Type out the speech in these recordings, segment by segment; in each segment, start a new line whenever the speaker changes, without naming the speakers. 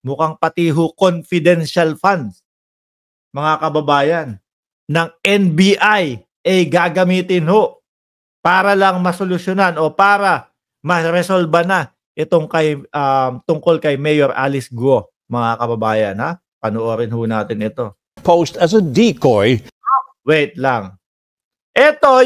mukhang pati ho confidential funds, mga kababayan, ng NBI gagamitin ho para lang masolusyonan o para ma-resolve na itong tungkol kay Mayor Alice Guo, mga kababayan, ha? Panoorin ho natin ito.
Post as a decoy.
Wait lang. Ito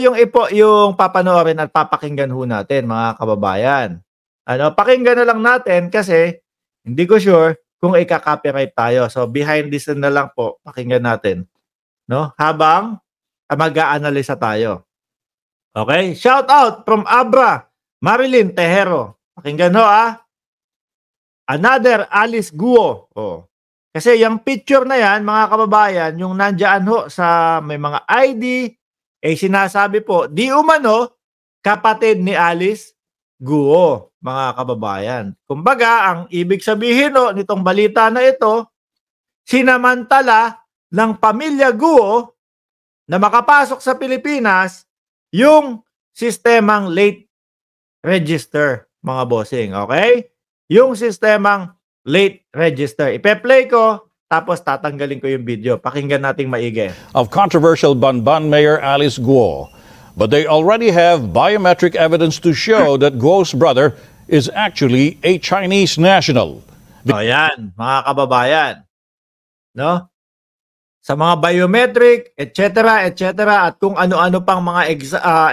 yung papanoorin at papakinggan ho natin, mga kababayan. Pakinggan na lang natin kasi hindi ko sure kung ika-copyright tayo. So behind this na lang po, pakinggan natin, no? Habang mag-a-analyze tayo. Okay? Shout out from Abra Marilyn Tejero. Pakinggan ho, Another Alice Guo. Oh. Kasi yung picture na yan, mga kababayan, yung nandiyan ho sa may mga ID, sinasabi po, di umano, kapatid ni Alice Guo, mga kababayan. Kumbaga, ang ibig sabihin nitong balita na ito, sinamantala ng pamilya Guo na makapasok sa Pilipinas yung sistemang late register, mga bossing. Okay? Yung sistemang late register. Ipe-play ko, tapos tatanggalin ko yung video. Pakinggan nating maigi.
Of controversial Banban Mayor Alice Guo. But they already have biometric evidence to show that Guo's brother is actually a Chinese national.
Yan, mga kababayan. No? Sa mga biometric, etc., at kung ano-ano pang mga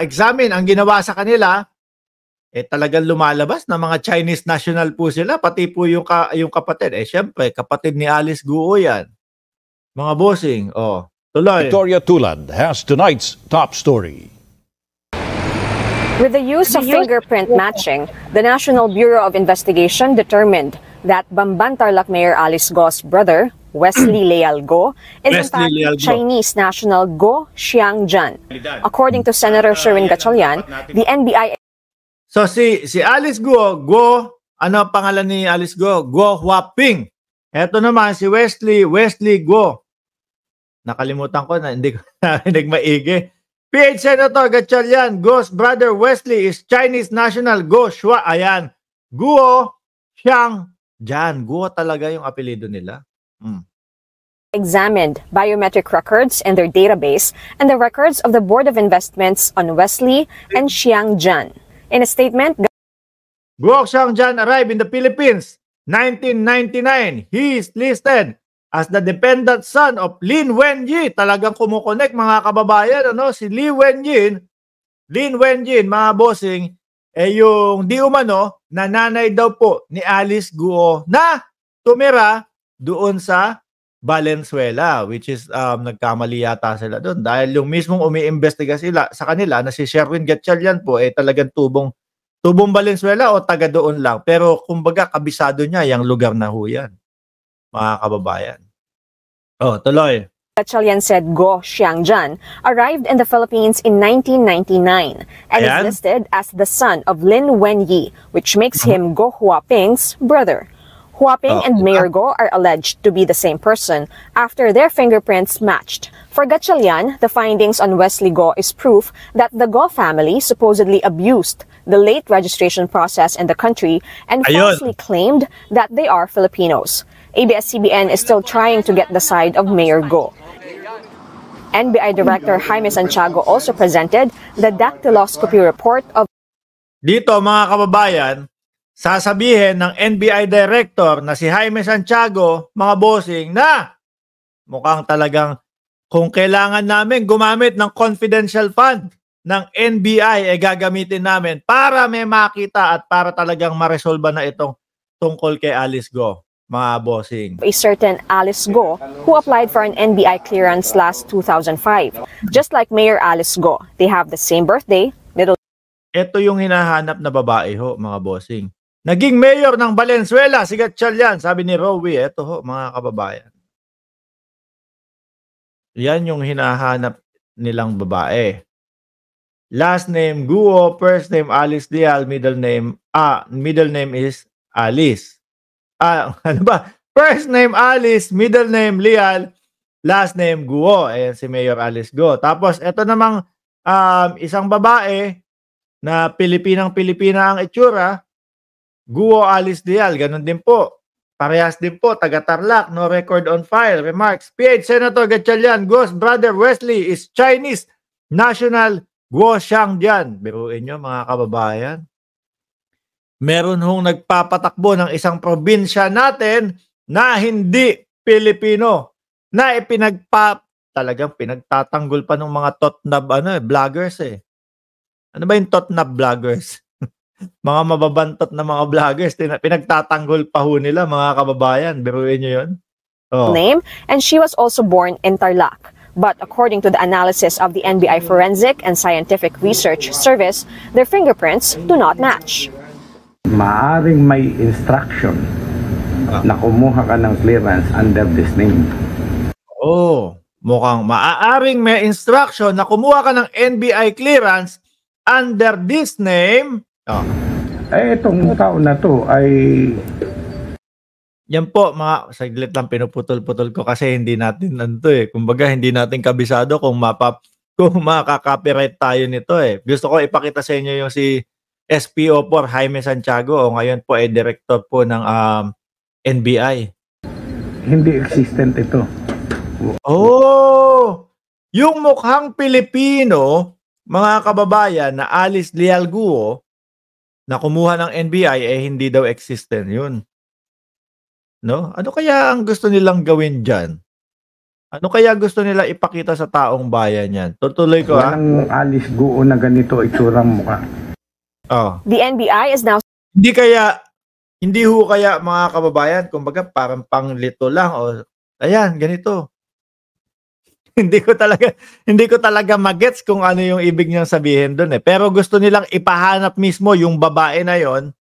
examine ang ginawa sa kanila, talagang lumalabas na mga Chinese national po sila, pati po yung kapatid. Syempre, kapatid ni Alice Guo yan. Mga bossing, tuloy.
Victoria Tulad has tonight's top story.
With the use of fingerprint matching, the National Bureau of Investigation determined that Bamban Tarlac Mayor Alice Guo's brother, Wesley Leal Guo, is in fact Chinese national Guo Xiangjian. According to Senator Sherwin Gatchalian, the NBI...
So si Alice Guo, ano pangalan ni Alice Guo? Guo Huaping. Ito naman si Wesley Guo. Nakalimutan ko na, hindi ko narinig maigi. PH Senator Gatchalian, Guo's brother Wesley is Chinese national Guo Shua. Ayan, Guo Xiangjian. Guo talaga yung apelido nila.
Examined biometric records in their database and the records of the Board of Investments on Wesley and Xiangjian. In a statement,
Guo Xiangjian arrived in the Philippines 1999. He is listed as the dependent son of Lin Wenyi. Talagang kumukonek, mga kababayan, si Lin Wenyi, mga bossing, yung di umano, nanay daw po ni Alice Guo na tumira doon sa Valenzuela, which is nagkamali yata sila doon dahil yung mismong umiimbestiga sila sa kanila na si Sherwin Gatchalian po talagang tubong Valenzuela o taga doon lang, pero kumbaga kabisado niya yung lugar na ho yan, mga kababayan. Tuloy.
Gatchalian said Guo Xiangjian arrived in the Philippines in 1999 and is listed as the son of Lin Wenyi, which makes him Guo Huaping's brother. Huaping and Mayor Guo are alleged to be the same person after their fingerprints matched. For Gatchalian, the findings on Wesley Guo is proof that the Guo family supposedly abused the late registration process in the country and falsely claimed that they are Filipinos. ABS-CBN is still trying to get the side of Mayor Guo. NBI Director Jaime Santiago also presented the dactyloscopy report of...
Dito, mga kababayan, sasabihin ng NBI Director na si Jaime Santiago, mga bossing, na mukhang talagang kung kailangan namin gumamit ng confidential fund ng NBI, gagamitin namin para may makita at para talagang maresolba na itong tungkol kay Alice Guo, mga bossing.
A certain Alice Guo who applied for an NBI clearance last 2005. Just like Mayor Alice Guo, they have the same birthday, middle...
Ito yung hinahanap na babae ho, mga bossing. Naging mayor ng Valenzuela, si Gatchalian, sabi ni Rowie. Ito ho, mga kababayan. Yan yung hinahanap nilang babae. Last name Guo, first name Alice Leal, middle name is Alice. Ano ba? First name Alice, middle name Leal, last name Guo. Ayan si Mayor Alice Guo. Tapos ito namang isang babae na Pilipinang-Pilipina ang itsura, Guo Alice Leal, ganun din po. Parehas din po, taga-Tarlac, no record on file. Remarks, PH Senator Gatchalian, Ghost Brother Wesley is Chinese national Guo Xiangjian. Biruin nyo mga kababayan. Meron hong nagpapatakbo ng isang probinsya natin na hindi Pilipino, na talagang pinagtatanggol pa ng mga totnab vloggers eh. Ano ba yung totnab vloggers? Mga mababantot na mga vloggers, pinagtatanggol pa ho nila mga kababayan. Biruin nyo yun? Oh.
Name, and she was also born in Tarlac. But according to the analysis of the NBI Forensic and Scientific Research Service, their fingerprints do not match.
Maaring may instruction na kumuha ka ng clearance under this name.
Oh, mukhang maaaring may instruction na kumuha ka ng NBI clearance under this name. Oh.
Itong tao na to ay...
Yan po, mga saglit lang pinuputol-putol ko kasi hindi natin kumbaga hindi natin kabisado kung makaka-copyright tayo nito eh. Gusto ko ipakita sa inyo yung si SPO4 Jaime Santiago o ngayon po ay director po ng NBI. Hindi
existent ito.
Oh! Yung mukhang Pilipino, mga kababayan na Alice Leal Guo na kumuha ng NBI hindi daw existent yun. No? Ano kaya ang gusto nilang gawin dyan? Ano kaya gusto nila ipakita sa taong bayan yan? Tutuloy ko
Walang Alice Guo na ganito itsurang mukha.
Oh.
The NBI is now...
Hindi ho kaya mga kababayan, kumbaga parang panglito lang o ayan, ganito. hindi ko talaga magets kung ano yung ibig niyang sabihin doon eh. Pero gusto nilang ipahanap mismo yung babae na yon,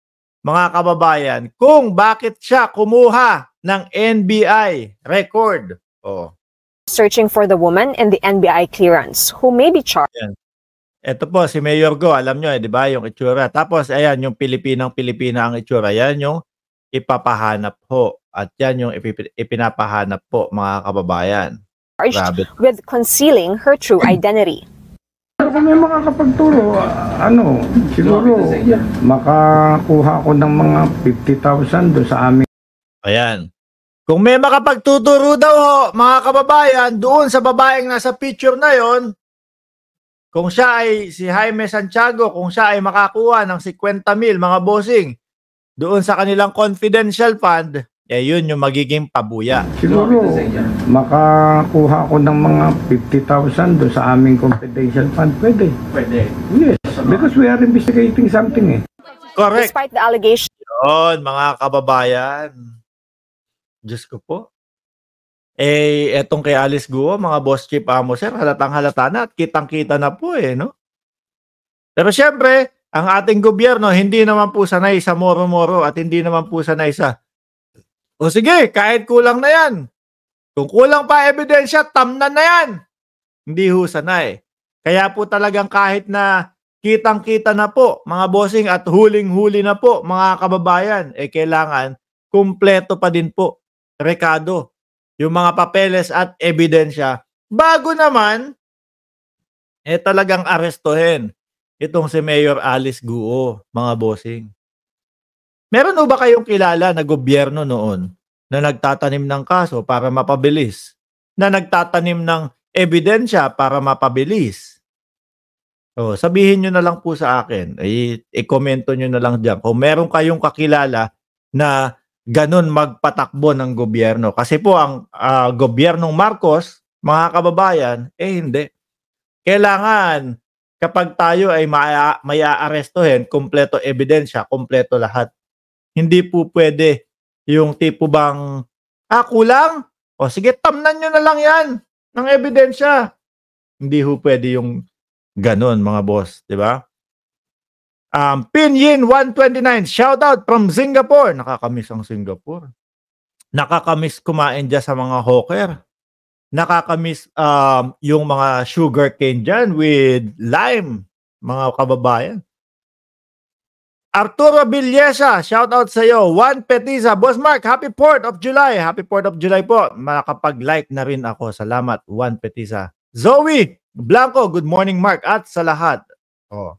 mga kababayan, kung bakit siya kumuha ng NBI record. Oh.
Searching for the woman in the NBI clearance who may be charged.
Ayan. Ito po, si Mayor Go, alam nyo di ba, yung itsura. Tapos, ayan, yung Pilipina ang itsura. Yan yung ipapahanap ho. At yan yung ipinapahanap po, mga kababayan.
Charged with concealing her true identity.
Kung may makakapagturo, siguro makakuha ko ng mga 50,000 doon sa amin.
Ayan. Kung may makapagtuturo daw ho, mga kababayan, doon sa babaeng nasa picture na yon, kung siya ay si Jaime Santiago, kung siya ay makakuha ng 50,000 mga bossing doon sa kanilang confidential fund, yun yung magiging pabuya.
Siguro makakuha ko ng mga 50,000 doon sa aming confidential fund. Pwede. Yes, because we are investigating something eh.
Correct.
Despite the allegation.
Yun, mga kababayan. Diyos ko po. Etong kay Alice Guo, mga boss chief amo sir, halatang halata na at kitang-kita na po no? Pero syempre, ang ating gobyerno hindi naman po sanay sa moro-moro at hindi naman po sanay sa o sige, kahit kulang na yan. Kung kulang pa ebidensya, tamnan na yan. Hindi ho sanay. Kaya po talagang kahit na kitang-kita na po, mga bossing, at huling-huli na po, mga kababayan, kailangan kumpleto pa din po, rekado, yung mga papeles at ebidensya. Bago naman, talagang arestuhin itong si Mayor Alice Guo, mga bossing. Meron o ba kayong kilala na gobyerno noon na nagtatanim ng kaso para mapabilis? Na nagtatanim ng ebidensya para mapabilis? O, sabihin nyo na lang po sa akin. I-komento nyo na lang dyan. Kung meron kayong kakilala na ganun magpatakbo ng gobyerno. Kasi po ang gobyernong Marcos, mga kababayan, hindi. Kailangan kapag tayo ay may aarestuhin, kumpleto ebidensya, kumpleto lahat. Hindi po pwede yung tipo bang, kulang? O sige, tamnan nyo na lang yan ng ebidensya. Hindi po pwede yung ganun, mga boss. Diba? Pinyin 129, shout out from Singapore. Nakakamiss ang Singapore. Nakakamiss kumain dyan sa mga hawker. Nakakamiss yung mga sugar cane dyan with lime, mga kababayan. Arturo Villesa, shout out sa iyo. Juan Petiza, Boss Mark, happy 4th of July. Happy 4th of July po. Makakapag-like na rin ako. Salamat, Juan Petiza. Zoe Blanco, good morning Mark at sa lahat. Oh.